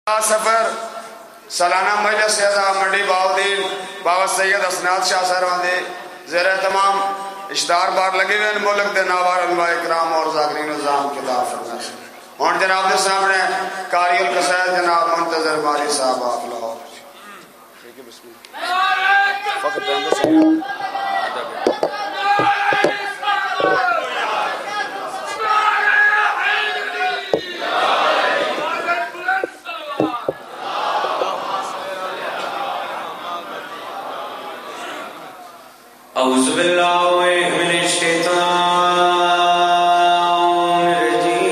سفر سالانہ مجلس سیاضہ منڈی باؤدین بابا سید اسناد شاہ سروندے زیر تمام اشتہار بار لگے ہوئے ملک دے ناوار علماء اکرام اور ذاکرین نظام کتاب فرمائش اور جناب دے سامنے قاری القصائد جناب منتظر باری صاحب آپ لاہور فقط بندہ سید اعوذ باللہ من الشیطان الرجیم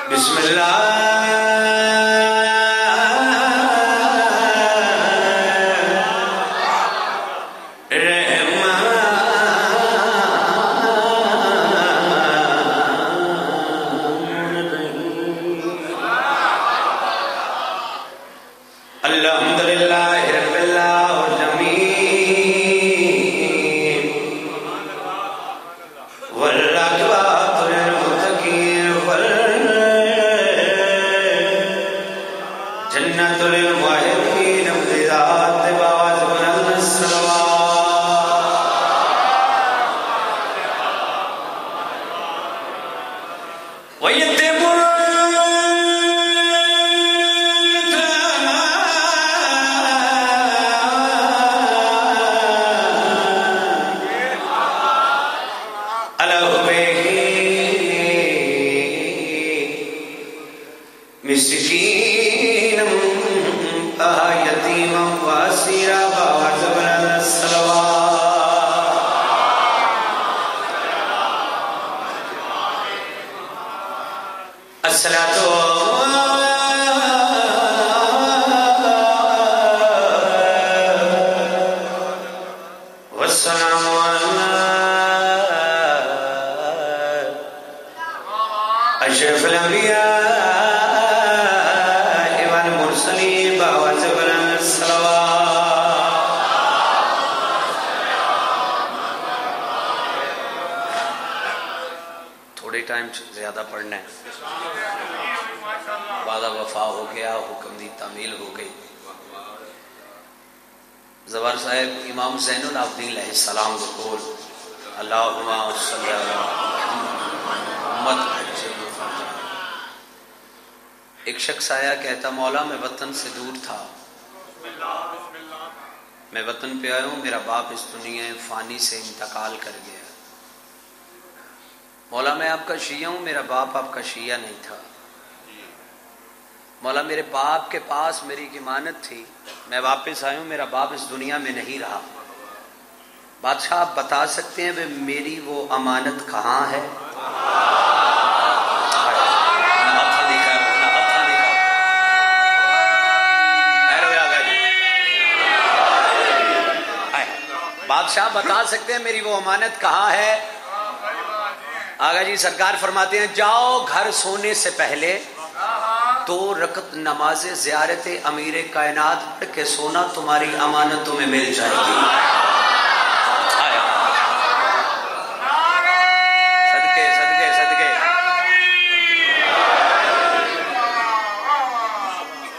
بسم اللہ زیادہ پڑھنا ہے وعدہ وفا ہو گیا حکم دی تعمیل ہو گئی زبان صاحب امام زین العابدین علیہ السلام کو قول اللہم صلی اللہ محمد ایک شخص آیا کہتا مولا میں وطن سے دور تھا میں وطن پہ آیا ہوں میرا باپ اس دنیا فانی سے انتقال کر گیا مولا میں آپ کا شیعہ ہوں میرا باپ آپ کا شیعہ نہیں تھا مولا میرے باپ کے پاس میری ایک امانت تھی میں واپس آیا ہوں میرا باپ اس دنیا میں نہیں رہا بادشاہ آپ بتا سکتے ہیں میری وہ امانت کہاں ہے بادشاہ بتا سکتے ہیں میری وہ امانت کہاں ہے آگا جی سرکار فرماتے ہیں جاؤ گھر سونے سے پہلے 2 رکعت نماز زیارت امیر کائنات پڑھ کے سونا تمہاری امانتوں میں مل جائے گی صدقے صدقے صدقے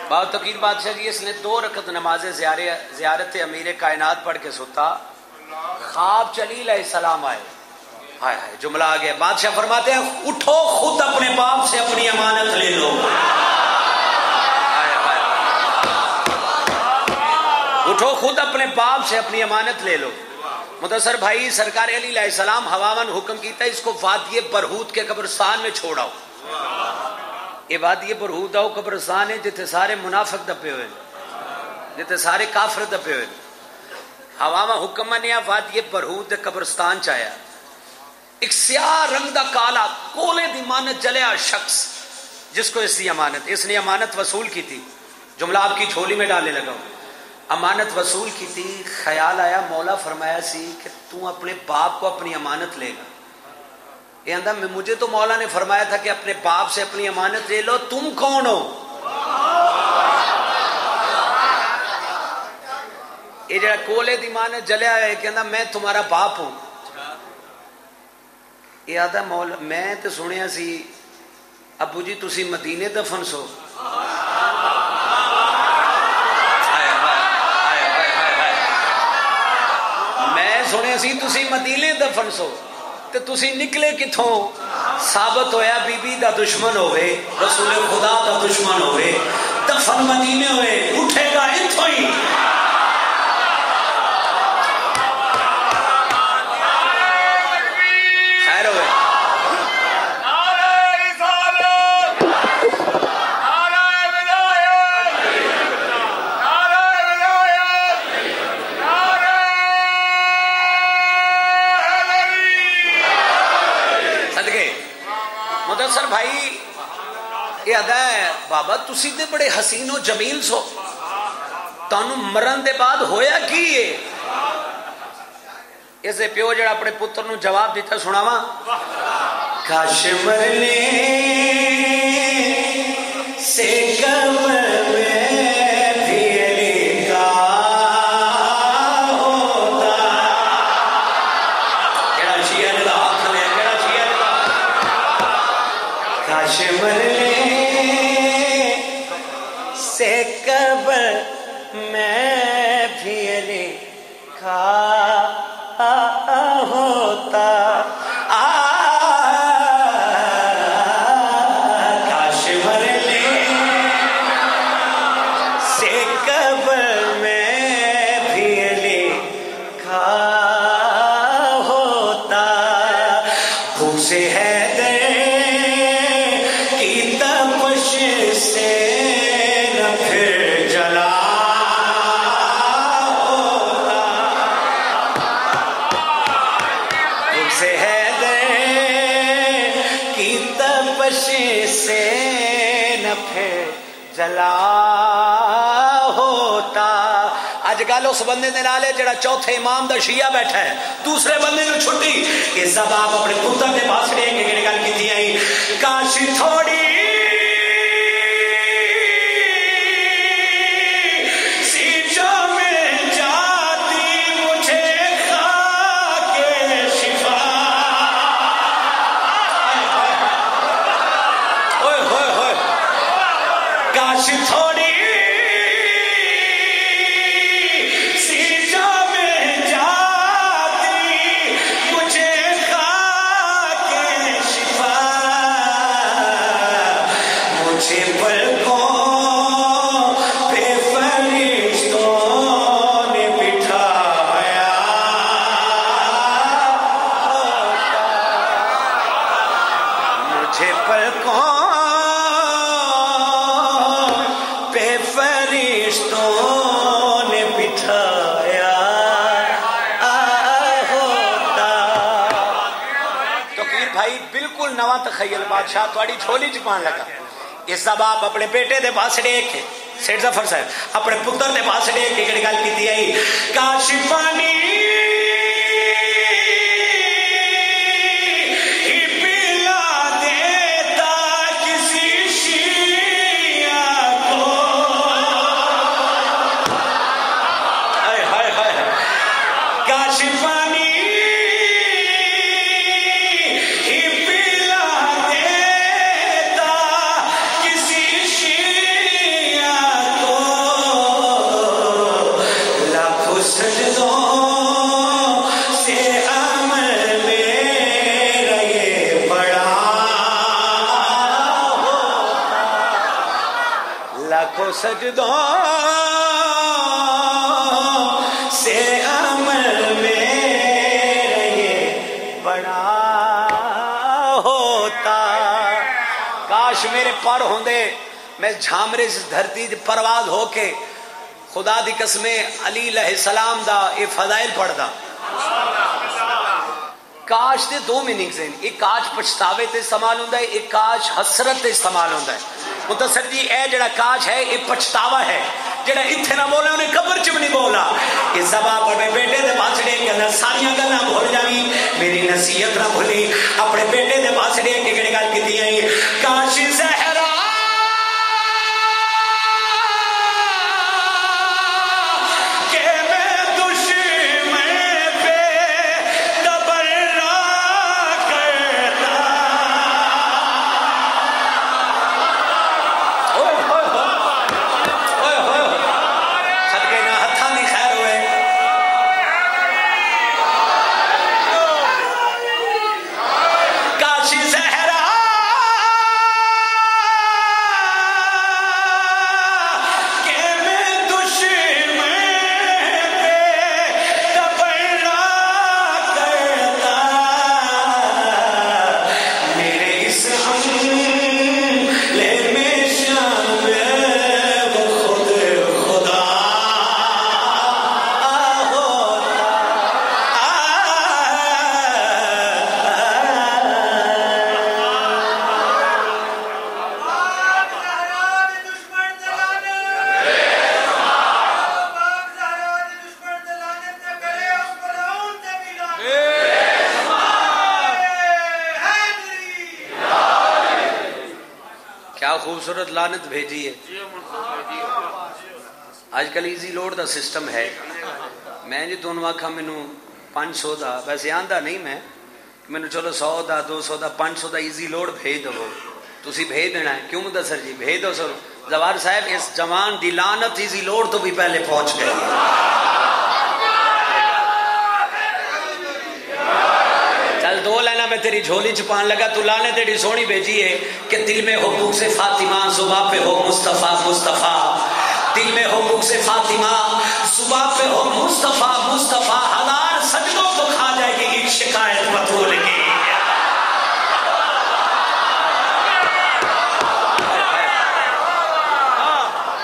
بہت تقیر بادشاہ جی اس نے 2 رکعت نماز زیارت امیر کائنات پڑھ کے سوتا خواب چلی علیہ السلام آئے ہائے ہائے جملہ آ گیا بادشاہ فرماتے ہیں اٹھو خود اپنے باپ سے اپنی امانت لے لو اٹھو خود اپنے باپ سے اپنی امانت لے لو مدثر بھائی سرکار علی علیہ السلام ہواون حکم کیتا اس کو وادی برہوت کے قبرستان میں چھوڑاؤ یہ وادی برہوت آؤ قبرستان ہے جتنے سارے منافق دبے ہوئے جتنے سارے کافر دبے ہوئے ہواون حکم منیا وادی برہوت قبرستان چاہیا ایک سیاہ رنگ دا کالا کولے دی امانت جلیا شخص جس کو اس نے امانت وصول کی تھی جملہ آپ کی جھولی میں ڈالنے لگا امانت وصول کی تھی خیال آیا مولا فرمایا سی کہ تو اپنے باپ کو اپنی امانت لے گا یہ اندھا مجھے تو مولا نے فرمایا تھا کہ اپنے باپ سے اپنی امانت لے لو تم کون ہو یہ جڑا کولے دی ماں نے جلیا ہے کہ میں تمہارا باپ ہوں یہ آدھا مولا میں تو سنیا سی ابو جی تسی مدینے دفن سو. میں سنیا سی تسی مدینے دفن سو تے تسی نکلے کتھوں؟ ثابت ہویا بی بی دا دشمن ہوئے رسول خدا دا دشمن ہوئے دفن مدینے ہوئے اٹھے گا اتھوں ہی. خیر ہوئے مدثر بھائی یہ ادا ہے بابا تسی تے بڑے حسین و جمیل سو تانوں مرن دے بعد ہویا کی ہے؟ اسے پیو جڑا اپنے پتر نو جواب دیتا سناواں. کاش مرنے سے قبر میں بھی علی کا ہوتا. کیڑا شیعہ دا ہاتھ لے کیڑا شیعہ دا کاش مرنے سے قبر میں بھی علی کا ہوتا. کاش مرنے سے قبر میں بھی علی کا ہوتا. بھوک سے ہے سے نہ پھر جلا ہوتا. اج گل اس بندے دے نال ہے جڑا چوتھے امام دا شیعہ بیٹھا ہے دوسرے بندے نو چھٹی کہ سب آپ اپنے پتر دے پاس لے کے کہڑی گل کیتی آئی. کاش تھوڑی تھوڑی سی جا میں جاتی مجھے خاک شفا مجھے پلکوں پہ فرشتوں نے بٹھایا مجھے پلکوں فرشتوں نے بٹھایا ہوتا. تو پیر بھائی بالکل نواں تخیل بادشاہ تھوڑی جھولی چ پان لگا. اس سب آپ اپنے بیٹے دے پاس ڈیک سیٹ ظفر صاحب اپنے پتر دے پاس ڈیک کے گل کی آئی. کاش پانی سجدوں سے عمل میرا یہ بڑا ہوتا. کاش میرے پر ہوندے میں جھامرے سے دھرتی پرواز ہو کے خدا دی قسمیں علی علیہ السلام دا یہ فضائل پڑھدا. کاش دے دو میننگز ہیں. ایک کاش پچھتاوے تے استعمال ہوندا ہے ایک کاش حسرت تے استعمال ہوندا ہے. متصر جی اے جڑا کاش ہے یہ پچھتاوا ہے جڑا اتنے نہ بولا انہیں قبر چ بھی نہیں بولا. یہ سب آپ اپنے بیٹے دے پاسڑے کے اندر ساری گلاں بھول جاوی میری نصیحت نہ بھولی اپنے بیٹے دے پاسڑے کے کہڑی گل کیتی آئی. کاش زہرا کر क्या खूबसूरत लानत भेजी है। आजकल ईजी लोड का सिस्टम है। मैं जी तुहानू आखा मैनू 500 का, वैसे आंदा नहीं मैनू चलो 100 का 200 का 500 का ईजी लोड भेज दो, तुसी भेज देना है। क्यों मुदस्सर जी भेज दो सर। जवार साहब इस जवान दी लानत ईजी लोड तो भी पहले पहुंच गई है। चल 2 लाइना मैं तेरी झोली च पान लगा, तू लाने तेरी सोनी भेजी है कि दिल में हो बुक से फातिमा सुबह पे हो मुस्तफा मुस्तफा, दिल में हो बुक से फातिमा सुबह पे हो मुस्तफा मुस्तफा, हजार सजदों को खा जाएगी एक शिकायत बतूल की।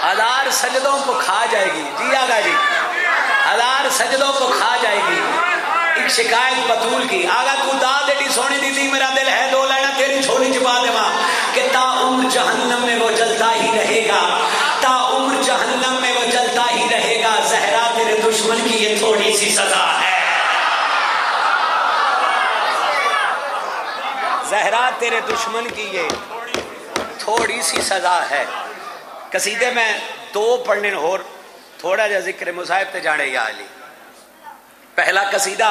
हजार सजदों को खा जाएगी जी आगा जी, हजार सजदों को खा जाएगी एक शिकायत बतूल की। आगा तू दाद एडी सोनी दी थी, मेरा दिल है 2 लाइना तेरी छोड़ी चुपा देवा कि ता उम्र जहन्नम में वो जलता ही रहेगा, ता उम्र जहन्नम में वो जलता ही रहेगा। जहरा तेरे दुश्मन की ये थोड़ी सी सजा है, जहरा तेरे दुश्मन की ये थोड़ी सी सजा है। कसीदे में 2 पढ़ने और थोड़ा जा जिक्र मुसाहिब ते जाने या अली। पहला कसीदा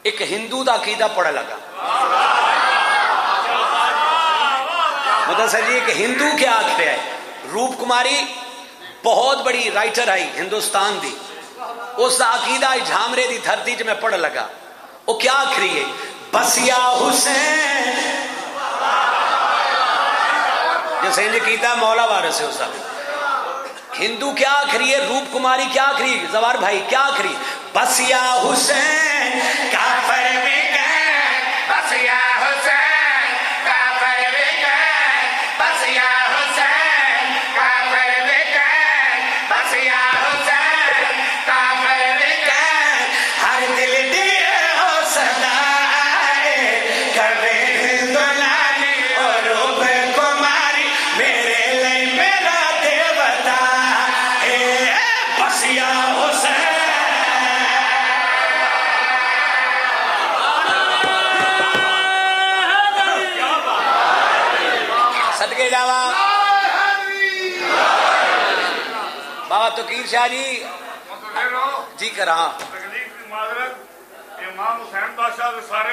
एक हिंदू का अकीदा पढ़ लगा। मुदस्सर जी एक हिंदू क्या आख रहा है। रूप कुमारी बहुत बड़ी राइटर आई हिंदुस्तान दी, उसका अकीदा झामरे दी धरती च मैं पढ़ लगा। वो क्या आख रही है, बसिया हुसैन जैसे इंज कीता मौला वारिस है उसका। हिंदू क्या आख रही है, रूप कुमारी क्या आख रही है, जवार भाई क्या आख रही है, बसिया हुसैन काफर में गए, बसिया हुसैन काफर में गए, बसिया हुसैन काफर में गए, बसिया हुसैन काफर में गए, हर दिल दिए हो सदाए कबे दुलानी और रूप कुमारी मेरे लिए मेरा देवता है, बसिया हुसैन। सदके जावा बाबा तकीर शाह जी करा इमाम हुसैन बादशाह के सारे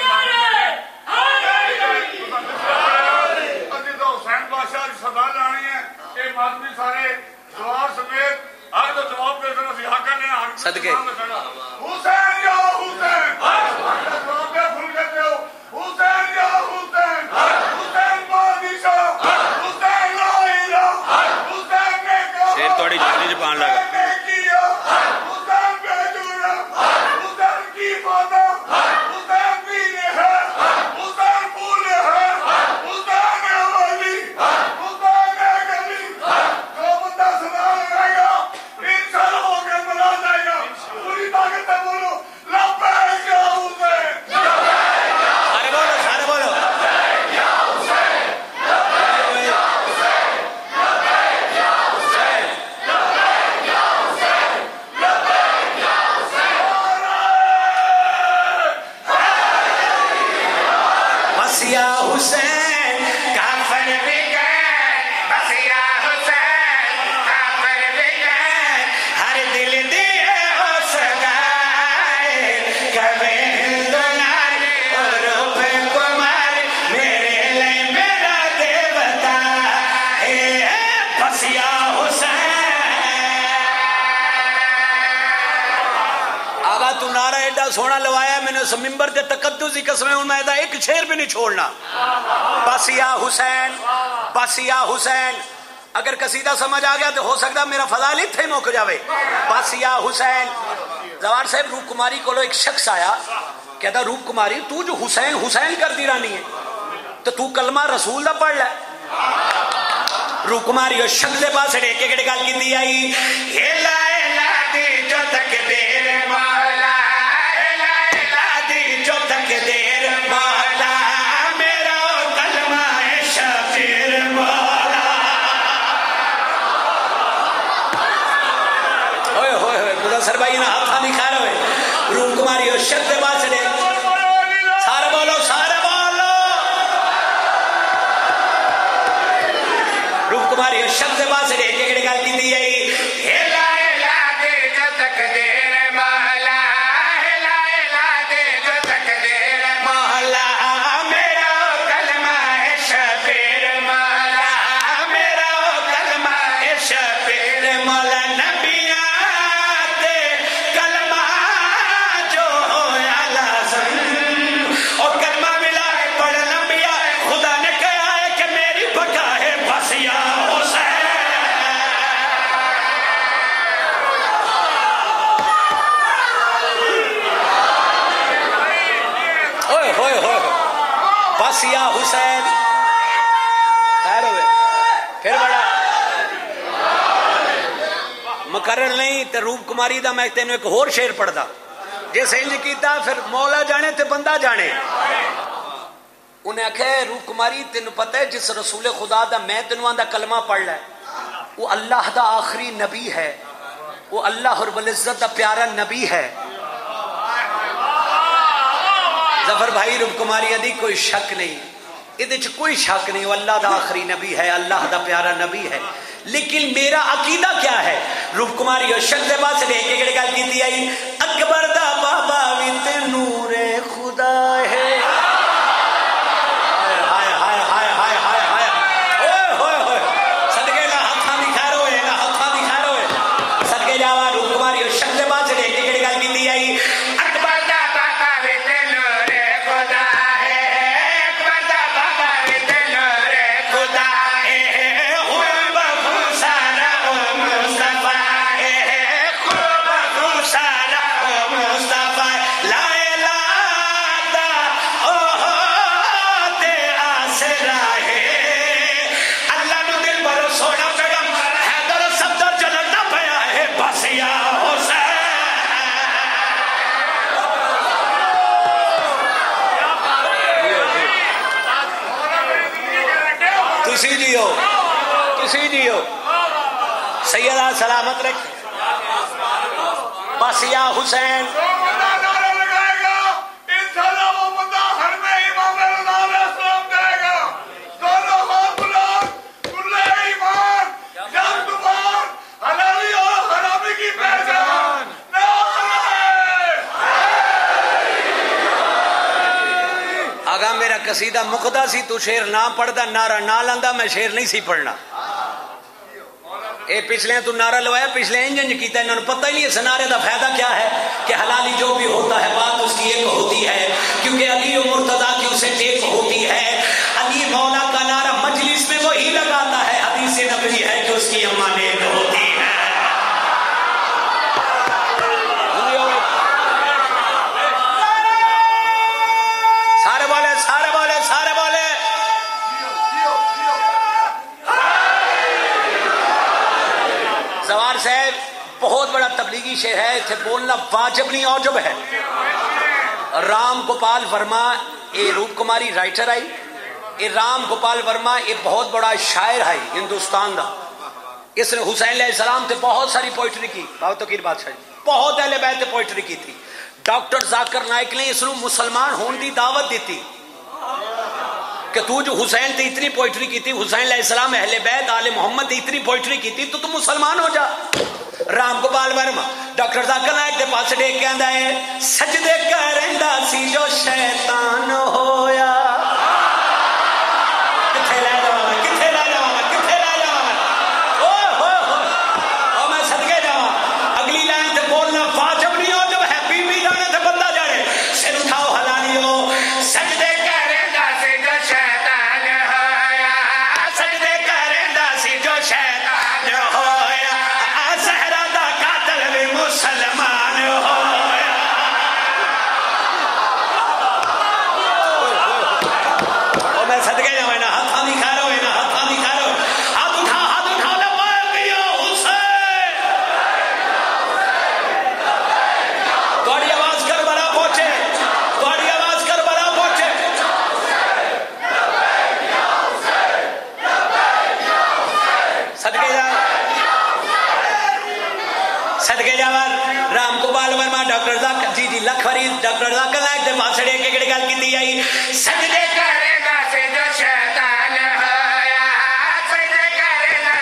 हुसैन बादशाह की सदा लानी है। ये मालवी सारे जवाब समेत हर तो जवाब दे देना सी हक ने सदके हुसैन या हुसैन जवाब दे फुल करते हो हुसैन या हुसैन हुसैन बादशाह हुसैन ला इलाहा हुसैन ने कहा शेर थोड़ी झोली च पान लगा। हुसैन बेजुरा हुसैन की माता हुसैन दीन है हुसैन फूल है हुसैन वली हुसैन गली जो बंदा सदा रहेगा इंशाअल्लाह होकर बना जाएगा। पूरी ताकत से बोलो लब्बैक या हुसैन, सारे बोलो सारे बोलो या हुसैन, लब्बैक या हुसैन, लब्बैक या हुसैन, लब्बैक या हुसैन, लब्बैक या हुसैन। बसिया हुसैन काफर में गए, बसिया हुसैन काफर में गए, हर दिल दिए हो सगाए कबे दुलारी और रूप कुमारी मेरे लिए मेरा देवता है, बसिया हुसैन। आगा तू नारा एडा सोना लवाया मैंने उस मिंबर से तकद्दुस की कसम हूं मैं एक शेर भी नहीं छोड़ना। बसिया हुसैन बसिया हुसैन। अगर कसीदा समझ आ गया तो हो सकता मेरा फजाल इत्थे मुक जावे। बसिया हुसैन। जवार साहब रूप कुमारी को एक शख्स आया कहता रूप कुमारी तू जो हुसैन हुसैन कर दी रानी है तो तू कलमा रसूल दा पढ़ ले। रूप कुमारी उस शख्स के पास एक एक गल की आई हेला हेला दी जो तक देर मौला हेला हेला दी जो तक देर मौला मेरा कलमा है शबीर मौला। ओए होए होए मुदस्सर भाई ना हाथ नहीं खा रहे। रूप कुमारी उस शख्स के पास सारे बोलो सारे बोलो कुमारी शब्द बास रे केड़ी गल कीती है हिला हिला दे जो तकदीर मौला हिला हिला दे जो तकदीर मौला मेरा कलमा है शबीर मौला मेरा कलमा है शबीर मौला नबिया ते कलमा जो होया लाज़म और कलमा मिला है पढ़ नबिया खुदा ने कहा है कि मेरी बका है बस या हुसैन ओए होए होए बस या हुसैन खैर होवे फिर बड़ा मुकर्रर नहीं ते रूप कुमारी दा मैं तेन एक होर शेर पढ़दा जिस इंज कीता फिर मौला जाने ते बंदा जाने उन्हें आखे रूप कुमारी तेन पता है जिस रसूल खुदा दा मैं तेन आंदा कलमा पढ़ लै वो अल्लाह दा आखिरी नबी है वो अल्लाह रब्बुल इज्जत दा प्यारा नबी है जफर भाई रूप कुमारी आदि कोई शक नहीं इहदे च कोई शक नहीं वो अल्लाह दा आखिरी नबी है अल्लाह दा प्यारा नबी है लेकिन मेरा अकीदा क्या है रूप कुमारी और शक दे पास लेके केड़ी गल कीती आई अकबर दा बाबा भी ते नूरे खुदा है हाय हाय हाय हाय हाय हाय ओए होए होए सदके ना हत्थां दी खैर होए ना हत्थां दी खैर होए सदके जावा रूप कुमारी और शक दे पास लेके केड़ी गल कीती आई अकबर दा बाबा वे ते नूरे खुदा है अकबर दा बाबा वे ते नूरे खुदा है हुए बखुसारा ओ मुस्तफा है हुए बखुसारा ओ मुस्तफा ला इलाहा ओ ते आसरा है अल्लाह नु दिल पर सोना पैगंबर हैदर सफदर जलता पया है बस या हुसैन तुसी जियो सैयदा सलामत रख बस या हुसैन जो बंदा नारा लगाएगा इंशाअल्लाह वो बंदा हर में इमाम अलैहिस्सलाम जाएगा दोनों हाथ बुलंद कुल्ले ईमान जब तुमान हलाली और हरामी की पहचान आगा मेरा कसीदा मुकदा सी तू शेर ना पढ़दा नारा ना लांदा मैं शेर नहीं सी पढ़ना ए पिछले तू नारा लवाया पिछले इंजन कीता इन्होंने पता ही नहीं इस नारे का फायदा क्या है कि हलाली जो भी होता है बात उसकी एक होती है क्योंकि अली और मुर्तजा की उसे टेक होती है अली मौला का नारा मजलिस में वही लगाता है हदीस नबवी है कि उसकी अम्मा नेक होती है सारे बोले सारे बोले सारे बोले जवार साहब बहुत बड़ा तबलीगी शेर है इथे बोलना वाजिब नहीं औजब है राम गोपाल वर्मा ये रूप कुमारी राइटर आई ये राम गोपाल वर्मा ये बहुत बड़ा शायर है हिंदुस्तान का इसने हुसैन अलैहिस्सलाम से बहुत सारी पोइट्री की बाबा तकीर बादशाह बहुत अहले बैत पोइट्री की थी डॉक्टर जाकिर नाइक ने इसनू मुसलमान होने की दावत दी थी कि तू जो हुसैन ते इतनी पोइट्री की थी हुसैन अलैहिस्सलाम अहले बैत आले मोहम्मद ते इतनी पोइट्री की थी तो तू मुसलमान हो जा राम गोपाल वर्मा डॉक्टर जाकिर नाइक के पास डेक के आंदा है सजदे करंदा सी जो शैतान होया किथे ले जावा किथे ले जावा किथे ले जावा ओ मैं सदके जावा अगली लाइन ते बोलना वाजिब नहीं हो जब है बीबी जाने ते बंदा जाने सिर उठाओ हलालियो सजदे करंदा से जो शैतान होया सजदे करंदा सी जो शैतान होया सहरा दा कातल भी मुसलमान होया ओ मैं सदके जावे ना हाथ नहीं खा रहे ना हाथ नहीं खा रहे हाथ उठा ले पियो हुसैन थोड़ी आवाज कर बड़ा पहुंचे थोड़ी आवाज कर बड़ा पहुंचे सदके जावा राम गोपाल वर्मा डॉक्टर जाकिर जी जी लखवरी डॉक्टर जाकिर नाइक दे मासड़े के केड़ी गल कीती आई सजदे करंदा से जो शैतान होया सजदे करंदा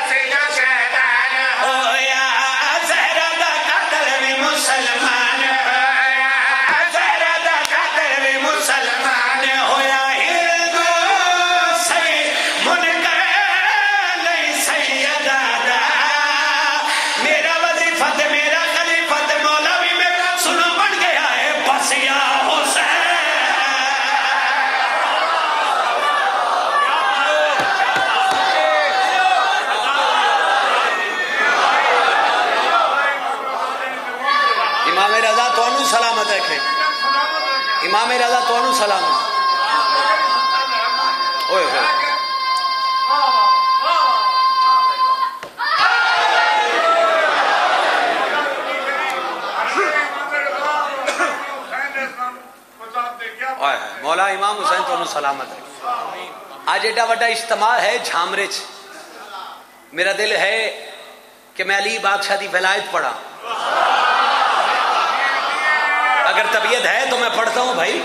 رکھے امام رضا تو انو سلام اوئے ہوئے مولا امام حسین تو انو سلامت رکھے آج ایڈا وڈا اجتماع ہے جھامرچ میرا دل ہے کہ میں علی بادشاہ دی ولایت پڑھا اگر طبیعت ہے تو میں پڑھتا ہوں بھائی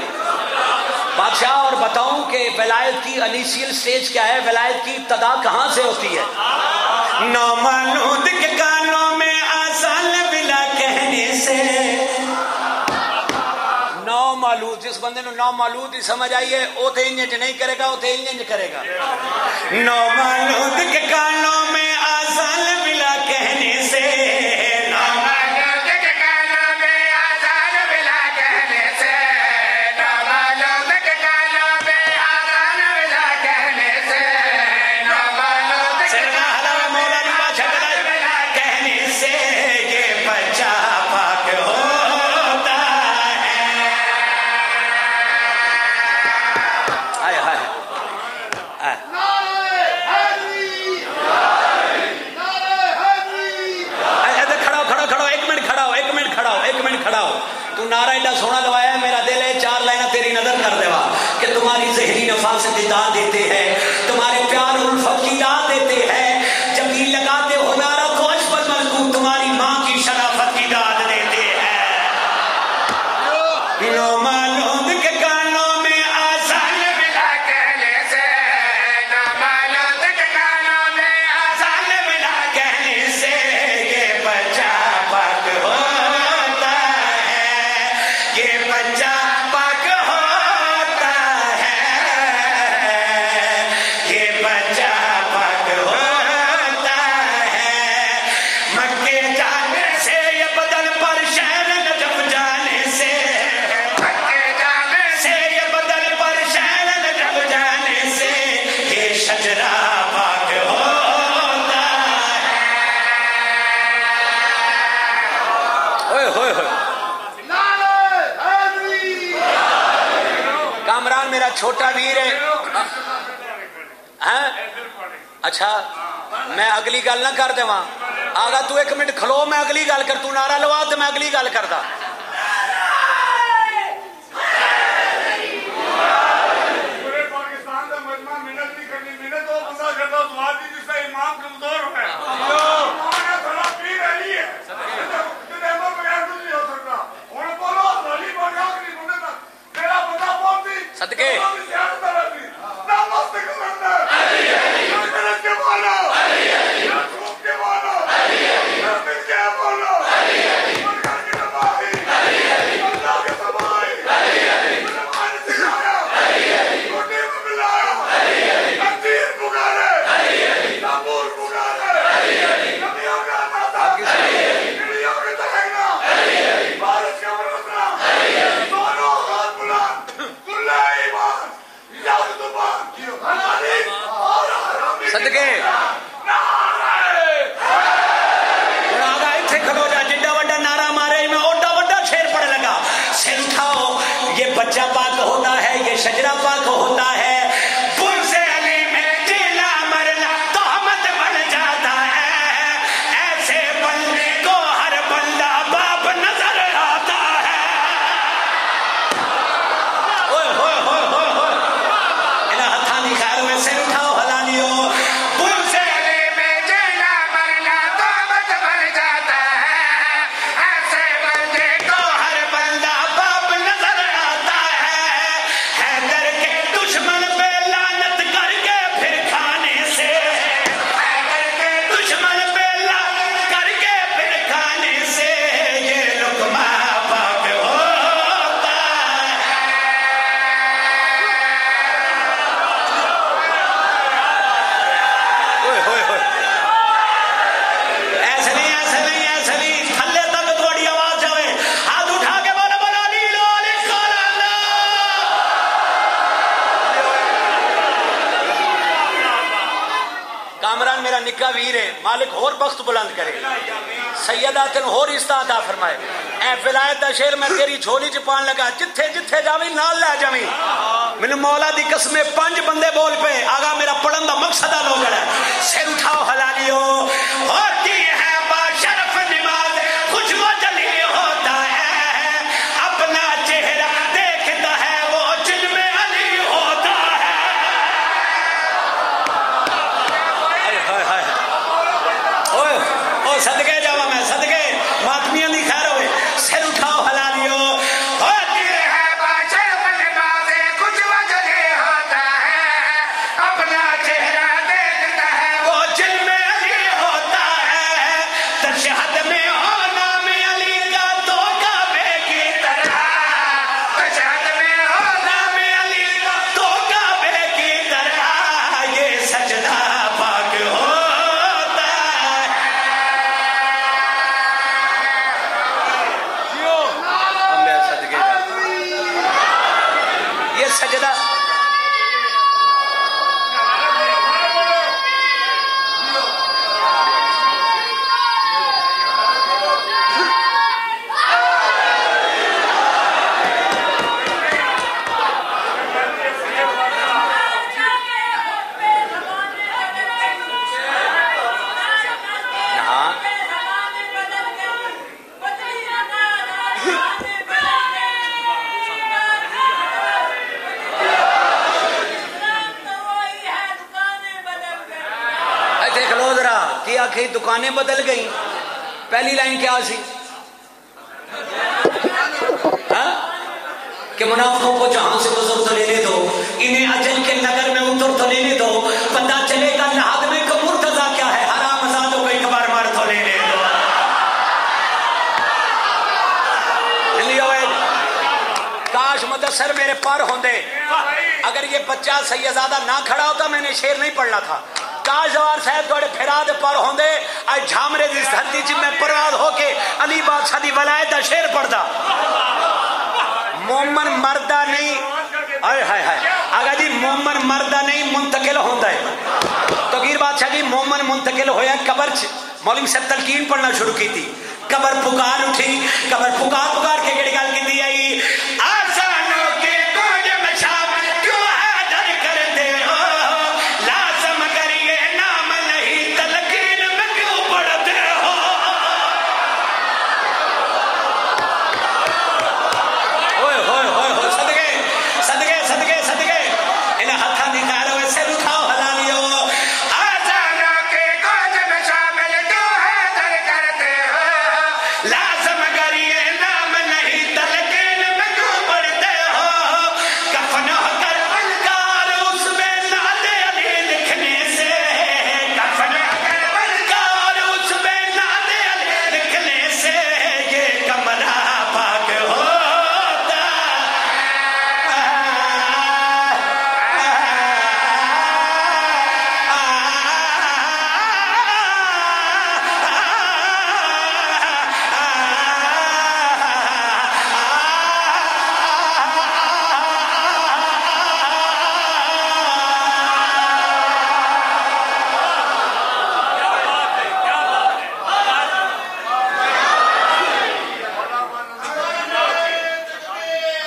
بادشاہ اور بتاؤں کہ ولایت کی انیشیل سٹیج کیا ہے ولایت کی ابتدا کہاں سے ہوتی ہے نامولود کے کانوں میں آسان بلا کہنے سے نامولود جس بندے نے نامولود ہی سمجھ آئیے او تے انج نہیں کرے گا او تے انج کرے گا نامولود کے کانوں میں آسان بلا کہنے سے نعرہ ایڈا سونا لوایا ہے میرا دل ہے چار لائنہ تیری نظر کر دیوا کہ تمہاری ذہنی نفاست کی داد دیتے ہیں تمہارے پیار اور الفت کی داد دیتے ہیں جب یہ لگاتے ہو نعرہ تو اشبت ملکو تمہاری ماں کی شرافت کی داد دیتے ہیں نامولود کے کانوں میں آسان ملا کہنے سے نامولود کے کانوں میں آسان ملا کہنے سے یہ بچہ پاک ہوتا ہے یہ بچہ پاک ہوتا ہے یہ بچہ پاک ہوتا ہے مکے جانے سے یہ بدن پر شہر نجف جانے سے مکے جانے سے یہ بدن پر شہر نجف جانے سے یہ شجرہ پاک ہوتا ہے ہوئے ہوئے کامران میرا چھوٹا ویر ہے ہاں اچھا میں اگلی گل نہ کر دے وہاں آگا تو ایک منٹ کھلو میں اگلی گل کر تو نعرہ لوا تو میں اگلی گل کردا پورے پاکستان کا مجمع محنت نہیں کرنی محنت وہ بندہ کرتا دعا دی جس کا امام کمزور ہے امام نے تھوڑا پیر علی ہے تیرے امام بغیر کچھ نہیں ہو سکتا انہوں بولو علی بڑھا کے نہیں بولے تھا تیرا بندہ بہت ہی صدقے نامست کمندر نامست کے بولو نامست کے بولو نامست کے بولو مرکر کی تباہی اللہ کے تباہی مسلمان سکھایا چھوٹی میں ملایا تقدیر پکارے نامور پکارے نبیوں کا ناتا نبیوں کے تحینا بارش کا برسنا دونوں ہاتھ بلند کلہ ایمان یاد زبان حلالی اور حرامی صدقے آگا اتھے کھلو جا جڈا وڈا نعرہ مارے میں اوڈا وڈا شیر پڑھ لگا سر اٹھاؤ یہ بچہ پاک ہوتا ہے یہ شجرہ پاک ہوتا ہے پل سے علی میں جیلا مرنا تہمت بن جاتا ہے ایسے بندے کو ہر بندہ باپ نظر آتا ہے اوئے ہوئے ہوئے ہوئے ہوئے انہا ہتھانی خیر میں سر اٹھاؤ حلالیو پل سے علی میں جیلا مرنا تہمت بن جاتا ہے ایسے بندے کو ہر بندہ باپ نظر آتا ہے حیدر کے دشمن پہ لعنت کر کے پھر کھانے سے حیدر کے دشمن پہ لعنت کر کے پھر کھانے سے یہ لقمہ پاک ہوتا ہے ہوئے ہوئے ہوئے ایسے نہیں ایسے نہیں ایسے نہیں تھلے تک تھوڑی آواز جاوے ہاتھ اٹھا کے بولا بولا لیلو علی کالانا کامران میرا نکا ویر ہے مالک اور بخت بلند کرے سیدہ تن ہور استعدا فرمائے اے ولایت دا شیر میں تیری جھولی چ پان لگا جتھے جتھے جاویں نال لے جاویں مینوں مولا دی قسم 5 بندے بول پے آگا میرا پڑھن دا مقصد آ لوگ ہے سر اٹھاؤ حلالیو ہوتی ہے با شرف نماز کچھ وہ جلی ہوتا ہے اپنا چہرہ دیکھتا ہے وہ جن میں علی ہوتا ہے ہائے ہائے اوئے او صدقے جاواں میں صدقے ماتمیاں دی خیر ہوئے سر اٹھاؤ حلالیو ہوتی ہے با شرف نماز کچھ وہ جلی ہوتا ہے اپنا چہرہ دیکھتا ہے وہ جن میں علی ہوتا ہے تشہد میں ہو نام علی کا تو کعبے کی طرح تشہد میں ہو نام علی کا تو کعبے کی طرح یہ سجدہ پاک ہوتا ہے ہمیں صدقے جا یہ سجدہ دیکھ لو ذرا کیا کہ دکانیں بدل گئیں پہلی لائن کیا سی ہاں؟ کہ منافقوں کو جہاں سے گزر تو لینے دو انہیں اجل کے نگر میں اتر تو لینے دو پتہ چلے گا لحاظ میں کہ مرتضی کیا ہے حرام آزادوں کو ایک بار مار تو لینے دو کاش مدثر میرے پر ہوندے اگر یہ بچہ سیدزادہ نہ کھڑا ہوتا میں نے شعر نہیں پڑھنا تھا کاش جوار صاحب تھوڑے پھرا دے پر ہوندے آج جھامرے دی دھرتی چ میں پرواز ہو کے علی بادشاہ دی ولایت دا شعر پڑھدا مومن مردہ نہیں آئے ہائے ہائے آگا جی مومن مردہ نہیں منتقل ہوندا ہے تو گیر بادشاہ کی مومن منتقل ہویا قبر چ مولوی سے تلقین پڑھنا شروع کی تھی قبر پکار اٹھی قبر پکار پکار کے گڑی گال کی دی آئی آسانوں کے کوج مشاب کیوں حاضر کرتے ہو لازم کریے نام نہیں تلقین میں کیوں پڑھتے ہو ہوئے ہوئے ہوئے ہوئے صدقے صدقے صدقے صدقے انہیں ہتھا دکھا رہے سے اٹھاؤ حلالیو آسانوں کے کوج مشاب کیوں حاضر کرتے ہو لازم کریے نام نہیں تلقین میں کیوں پڑھتے ہو کفن ہو کر بلکار اس میں ناد علی لکھنے سے کفن ہو کر بلکار اس میں ناد علی لکھنے سے یہ کمرہ پاک ہوتا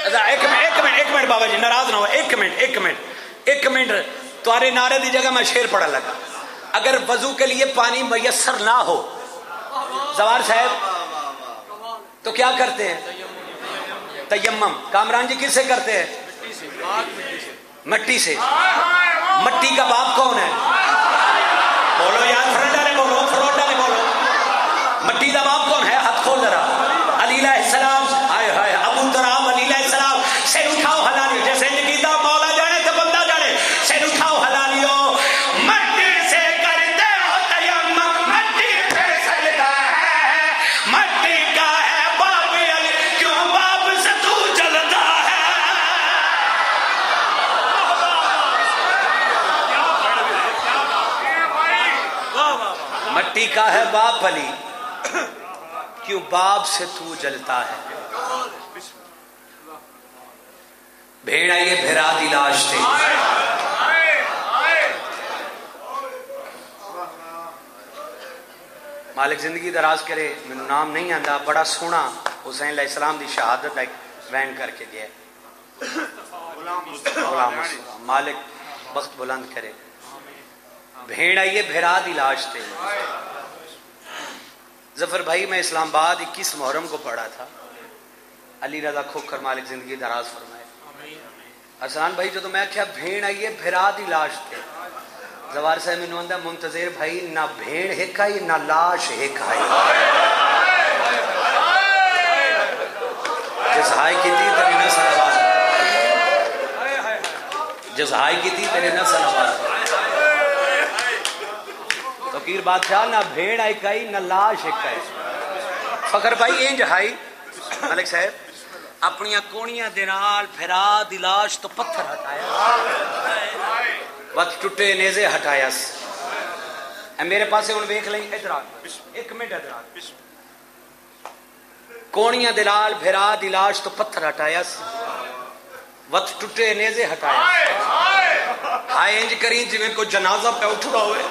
ایک منٹ بابا جی ناراض نہ ہو ایک منٹ تمہارے نعرے دی جگہ میں شعر پڑھا لگا اگر وضو کے لیے پانی میسر نہ ہو زوار صاحب تو کیا کرتے ہیں تیمم کامران جی کس سے کرتے ہیں مٹی سے مٹی کا باپ کون ہے بولو یار فروٹ ڈالے بولو مٹی کا باپ کون ہے ہاتھ کھول ذرا علی علیہ السلام ہائے ہائے ابو تراب علی علیہ السلام سر اٹھاؤ حلالیو جیسے نگیدہ مولا جانے تو بندہ جانے سر اٹھاؤ حلالیو مٹی سے کرتے ہو تیمم مٹی سے سجدہ ہے مٹی کا ہے باپ علی کیوں باپ سے تو جلتا ہے مٹی کا ہے باپ علی کیوں باپ سے تو جلتا ہے بھیڑا یہ بھیرا دی لاش تھے मालिक जिंदगी दराज करे। मैनू नाम नहीं आंदा, बड़ा सोहना हुसैन अलैहिस्सलाम दी शहादत एक वैन करके गया। गुलाम मुस्तफा मालिक वक्त बुलंद करे। भेड़ आई है भेरा दी लाश थे। जफर भाई मैं इस्लामाबाद 21 मुहर्रम को पढ़ा था। अली रजा खोखर मालिक जिंदगी दराज फरमाए। अरसलान भाई जो तो मैं क्या भेड़ आई है भेरा दी लाश थे। जवार साहब मैनू आंदा मुंतजिर भाई ना भेड़ हिक आई ना लाश हिक आई। जसहाई की थी तेरी नस्ल आवाज, जसहाई की थी तेरे नस्ल आवाज। फकीर बादशाह ना भेड़ आई कई ना लाश एक आई। फकर भाई इंज हाई मलिक साहब अपनिया कोणियां दे नाल फिरा दी लाश तो पत्थर हटाया, वत टुटे नेजे हटाया। मेरे पासे हुण वेख लई, इधर आ एक मिनट, इधर आ। कोणियां दे नाल फिरा दी लाश तो पत्थर हटाया, वत टुटे नेजे हटाया। हाय इंज करी जिवें कोई जनाजा पे उठ रहा होवे।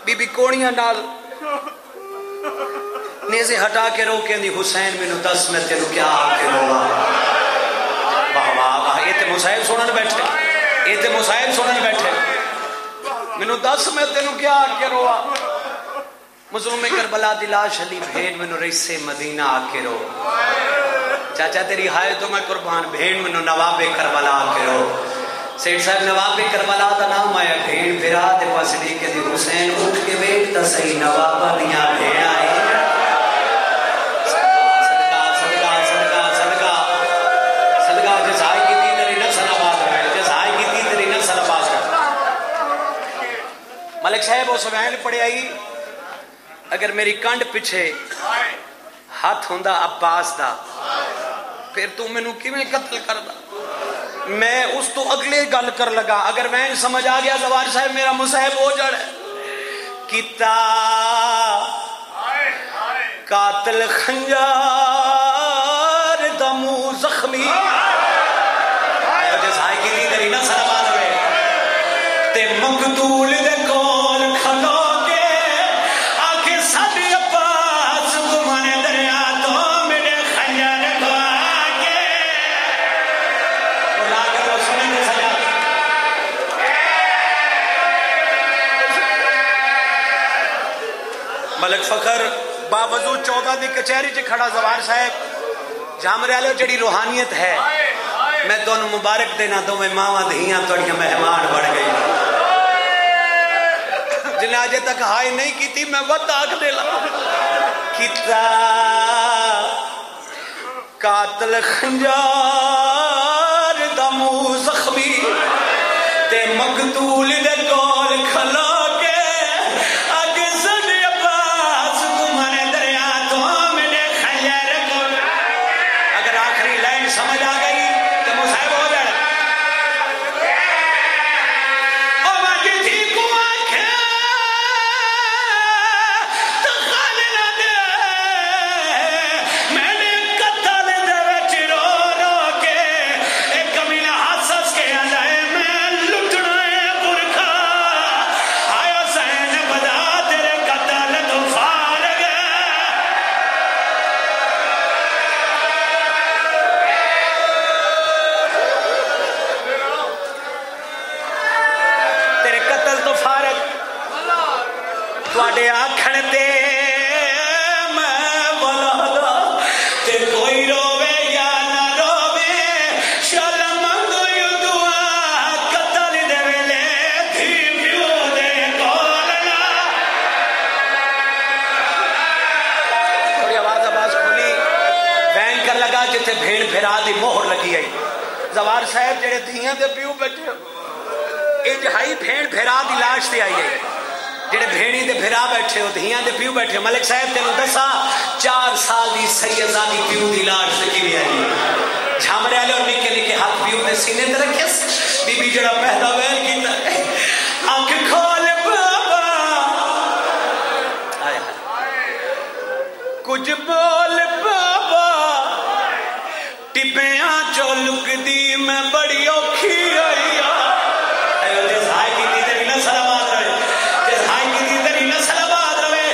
बीबी कोणियां नाल नेजे हटा के रो कहंदी हुसैन मैनू दस मैं तेनू क्या आके रोवा। वाह वाह वाह, ये ते मुसाहिब सुनन बैठे, ये ते मुसाहिब सुनन बैठे। मैनू दस मैं तेनू क्या आके रोवा। मज़लूम करबला दी लाश अली भेड़ मैनू रईसे मदीना आके रो। चाचा तेरी हाय तो मैं कुर्बान, भेड़ मैनू नवाबे करबला आके रो। सेठ साहब नवाबे करबला दा नाम आया। भेड़ फिरा दे पास लेके दी हुसैन उठ के बैठ ता सही नवाबा दियां भेड़ा है। सदका सदका सदका सदका सदका जसाई की दी तेरी नस्ल आबाद है, जसाई की दी तेरी नस्ल आबाद है। मलिक साहब उस वैन पड़े आई। अगर मेरी कंड पिछे हाथ होंदा अब्बास दा फिर तू मैनू किवें कत्ल करदा। मैं उस तो अगले गल कर लगा। अगर वैन समझ आ गया जवार साहब मेरा मुसाहिब हो जाए। किता कातिल खंजार दा मुंह जख्मी जसाई की तेरी नस्ल आबाद होवे ते मकतूल दे कोल खलो के आके साडे अब्बास गुमाने दरिया तो मेरे खंजार को आके ला के सुने दे सजा। मलिक फखर बावजूद 14 की कचहरी च खड़ा जवार साहब जामरे वाले जड़ी रूहानियत है मैं दोनों मुबारक देना। दोवें मावां धियां तुहाडियां मेहमान बन गई। जिन्हें अजे तक हाय नहीं की मैं वध आख दे लगा। किता कातिल खंजार दा मुंह जख्मी ते मकतूल दे कोल खलो के आगे सदे अब्बास गुमाने दरिया तो मेरे खंजर को। अगर आखिरी लाइन समझ आ गई तो मुसाहिब हो जाए। ओ मैं किसी को आंखें तो खाने ना दे। मैंने कत्ल दे विच रो रो के एक कमीना हंस के आंदा है मैं लुटना है पुरखा। आय हुसैन बदा तेरे कत्ल तो फारग तेरे कत्ल तो फारग तुहाडे आखण ते मैं बलादा ते कोई रोवे या ना रोवे शल मंगो यू दुआ कत्ल दे वेले धी पियो दे कोल ना। थोड़ी आवाज खोली वैन कर लगा जिथे भेड़ फिरा दी मोहर लगी आई। जवार साहब जेड़े धियां दे पियो बैठे इंज हाई भेड़ फिरा दी लाश ते आई है। जेड़े भेड़ी दे फिरा बैठे हो धियां दे पियो बैठे। मलिक साहब तेनू दसा 4 साल दी सैयदा दी पियो दी लाश ते किवें आई। झामरे वाले और निके निके हाथ पियो दे सीने ते रखे। बीबी जेड़ा पहला वैन कीता अख खोल बाबा आया कुछ बोल बाबा टिब्बियां चो लुकदी मैं बड़ी औखी आई। जसाई की तेरी नस्ल आबाद रहे, जसाई की तेरी नस्ल आबाद रहे।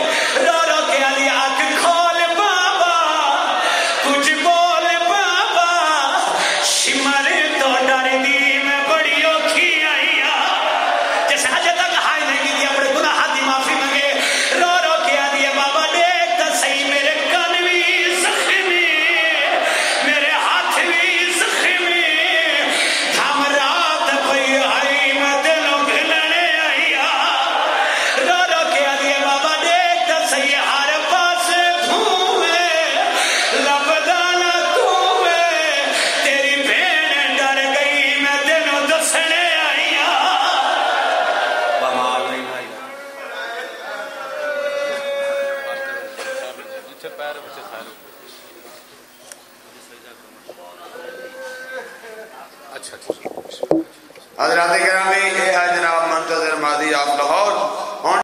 حضرات گرامی، یہ ہے جناب منتظر مہدی آف لاہور